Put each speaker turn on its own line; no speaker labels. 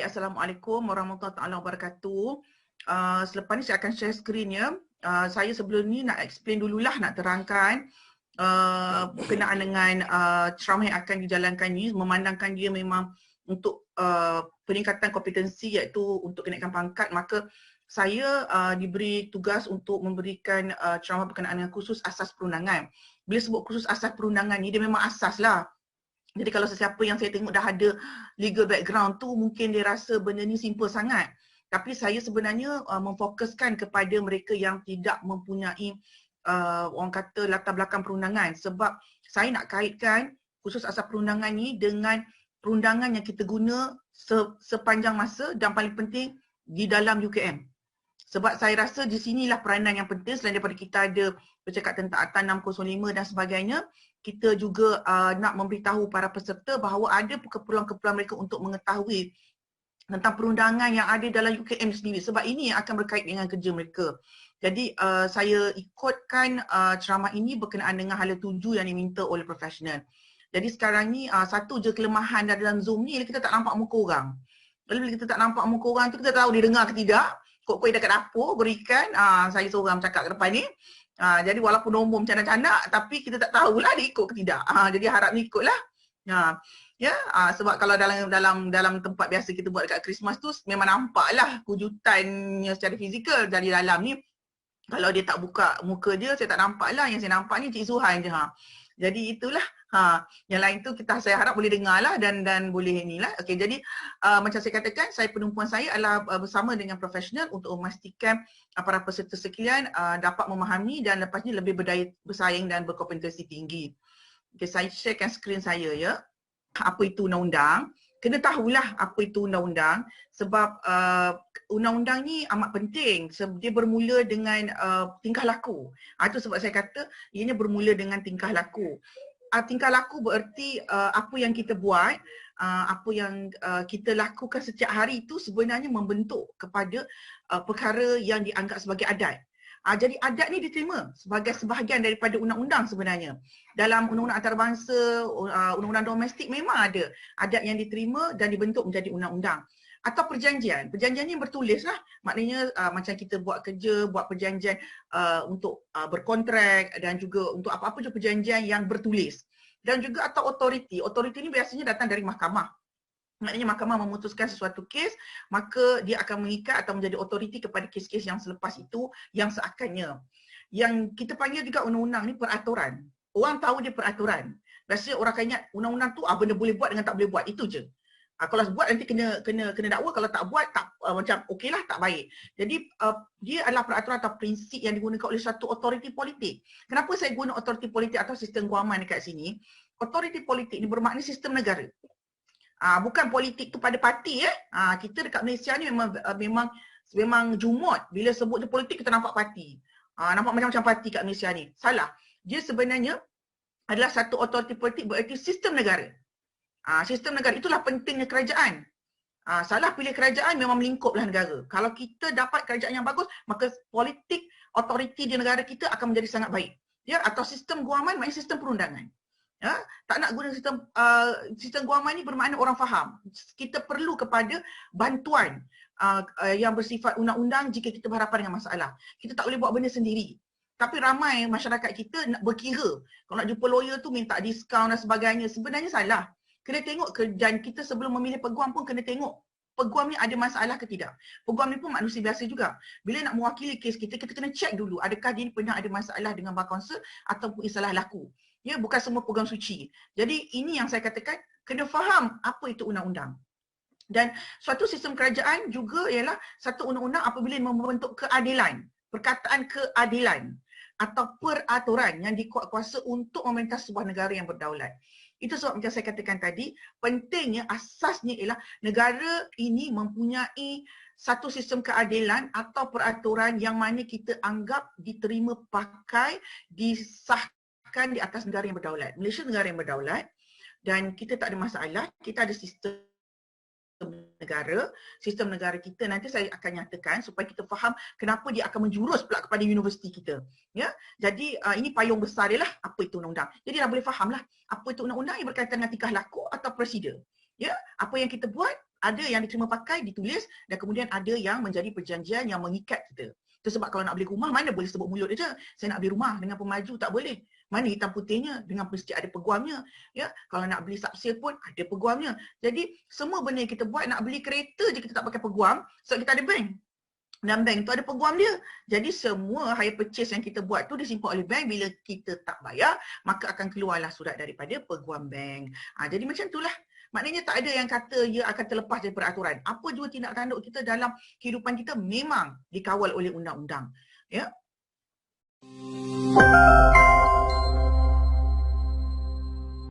Okay, Assalamualaikum warahmatullahi wabarakatuh. Selepas ni saya akan share skrin ya. Saya sebelum ni nak explain dululah, nak terangkan berkenaan dengan ceramah yang akan dijalankan ni, memandangkan dia memang untuk peningkatan kompetensi iaitu untuk kenaikan pangkat, maka saya diberi tugas untuk memberikan ceramah berkenaan dengan kursus asas perundangan. Bila sebut kursus asas perundangan ni, dia memang asas lah. Jadi kalau sesiapa yang saya tengok dah ada legal background tu, mungkin dia rasa benda ni simple sangat. Tapi saya sebenarnya memfokuskan kepada mereka yang tidak mempunyai orang kata latar belakang perundangan. Sebab saya nak kaitkan kursus asas perundangan ni dengan perundangan yang kita guna sepanjang masa dan paling penting di dalam UKM. Sebab saya rasa di sinilah peranan yang penting selain daripada kita ada bercakap tentang Akta 605 dan sebagainya, kita juga nak memberitahu para peserta bahawa ada keperluan-keperluan mereka untuk mengetahui tentang perundangan yang ada dalam UKM sendiri, sebab ini yang akan berkait dengan kerja mereka. Jadi saya ikutkan ceramah ini berkenaan dengan hala tuju yang diminta oleh profesional. Jadi sekarang ni satu je kelemahan dalam Zoom ni, kita tak nampak muka orang. Kalau bila kita tak nampak muka orang tu, kita tahu dia dengar ke tidak. Kok dekat dapur berikan, saya seorang bercakap ke depan ni. Jadi walaupun nombor canak-canak, tapi kita tak tahulah dia ikut ke tidak. Jadi harap ni ikutlah. Sebab kalau dalam tempat biasa kita buat dekat Christmas tu, memang nampaklah wujudannya secara fizikal dari dalam ni. Kalau dia tak buka muka dia, saya tak nampaklah. Yang saya nampak ni Cik Zuhan je. Jadi itulah. Yang lain tu saya harap boleh dengar lah dan boleh inilah. Okey, jadi macam saya katakan, penumpuan saya adalah bersama dengan profesional untuk memastikan para peserta sekalian dapat memahami dan lepas ni lebih berdaya bersaing dan berkompetensi tinggi. Okey, saya sharekan skrin saya ya. Apa itu undang-undang? Kena tahulah apa itu undang-undang sebab undang-undang ni amat penting. Dia bermula dengan tingkah laku. Itu sebab saya kata ianya bermula dengan tingkah laku. Tingkah laku bererti apa yang kita buat, apa yang kita lakukan setiap hari itu sebenarnya membentuk kepada perkara yang dianggap sebagai adat. Jadi adat ni diterima sebagai sebahagian daripada undang-undang sebenarnya. Dalam undang-undang antarabangsa, undang-undang domestik memang ada adat yang diterima dan dibentuk menjadi undang-undang. Atau perjanjian. Perjanjian ni bertulis lah. Maknanya macam kita buat kerja, buat perjanjian untuk berkontrak dan juga untuk apa-apa juga perjanjian yang bertulis. Dan juga atau otoriti. Otoriti ni biasanya datang dari mahkamah. Maknanya mahkamah memutuskan sesuatu kes, maka dia akan mengikat atau menjadi otoriti kepada kes-kes yang selepas itu yang seakannya. Yang kita panggil juga undang-undang ni peraturan. Orang tahu dia peraturan. Biasanya orang akan ingat undang-undang tu benda boleh buat dengan tak boleh buat, itu je. Kalau buat nanti kena dakwa, kalau tak buat tak macam okeylah, tak baik. Jadi dia adalah peraturan atau prinsip yang digunakan oleh satu otoriti politik. Kenapa saya guna otoriti politik atau sistem guaman dekat sini? Otoriti politik ni bermakna sistem negara. Bukan politik tu pada parti kita dekat Malaysia ni memang jumut bila sebut dia politik kita nampak parti. Nampak macam-macam parti kat Malaysia ni. Salah. Dia sebenarnya adalah satu otoriti politik bererti sistem negara. Sistem negara itulah pentingnya kerajaan. Salah pilih kerajaan memang melingkuplah negara. Kalau kita dapat kerajaan yang bagus, maka politik otoriti di negara kita akan menjadi sangat baik. Ya, atau sistem guaman maknanya sistem perundangan. Ya, tak nak guna sistem guaman ni bermakna orang faham. Kita perlu kepada bantuan yang bersifat undang-undang jika kita berhadapan dengan masalah. Kita tak boleh buat benda sendiri. Tapi ramai masyarakat kita nak berkira. Kalau nak jumpa lawyer tu minta diskaun dan sebagainya. Sebenarnya salah. Kena tengok dan kita sebelum memilih peguam pun kena tengok peguam ni ada masalah ke tidak. Peguam ni pun manusia biasa juga. Bila nak mewakili kes kita kena cek dulu adakah dia pernah ada masalah dengan bar kaunsil ataupun salah laku. Ya, bukan semua peguam suci. Jadi ini yang saya katakan, kena faham apa itu undang-undang. Dan suatu sistem kerajaan juga ialah satu undang-undang apabila membentuk keadilan, perkataan keadilan atau peraturan yang dikuatkuasa untuk memerintah sebuah negara yang berdaulat. Itu sebab macam saya katakan tadi, pentingnya asasnya ialah negara ini mempunyai satu sistem keadilan atau peraturan yang mana kita anggap diterima pakai, disahkan di atas negara yang berdaulat. Malaysia negara yang berdaulat dan kita tak ada masalah, kita ada sistem negara. Sistem negara kita nanti saya akan nyatakan supaya kita faham kenapa dia akan menjurus pula kepada universiti kita. Ya, jadi ini payung besar dia lah apa itu undang-undang. Jadi dah boleh fahamlah apa itu undang-undang yang berkaitan dengan tingkah laku atau prosedur. Ya, apa yang kita buat Ada yang diterima pakai, ditulis, dan kemudian ada yang menjadi perjanjian yang mengikat kita. Itu sebab kalau nak beli rumah, mana boleh sebut mulut je. Saya nak beli rumah dengan pemaju, tak boleh. Mana hitam putihnya dengan mesti ada peguamnya. Ya, kalau nak beli subsale pun ada peguamnya. Jadi semua benda yang kita buat, nak beli kereta je kita tak pakai peguam, sebab kita ada bank. Dan bank tu ada peguam dia. Jadi semua hire purchase yang kita buat tu disimpan oleh bank. Bila kita tak bayar, maka akan keluarlah surat daripada peguam bank. Jadi macam itulah. Maknanya tak ada yang kata ia akan terlepas daripada aturan. Apa jua tindak tanduk kita dalam kehidupan kita memang dikawal oleh undang-undang. Ya.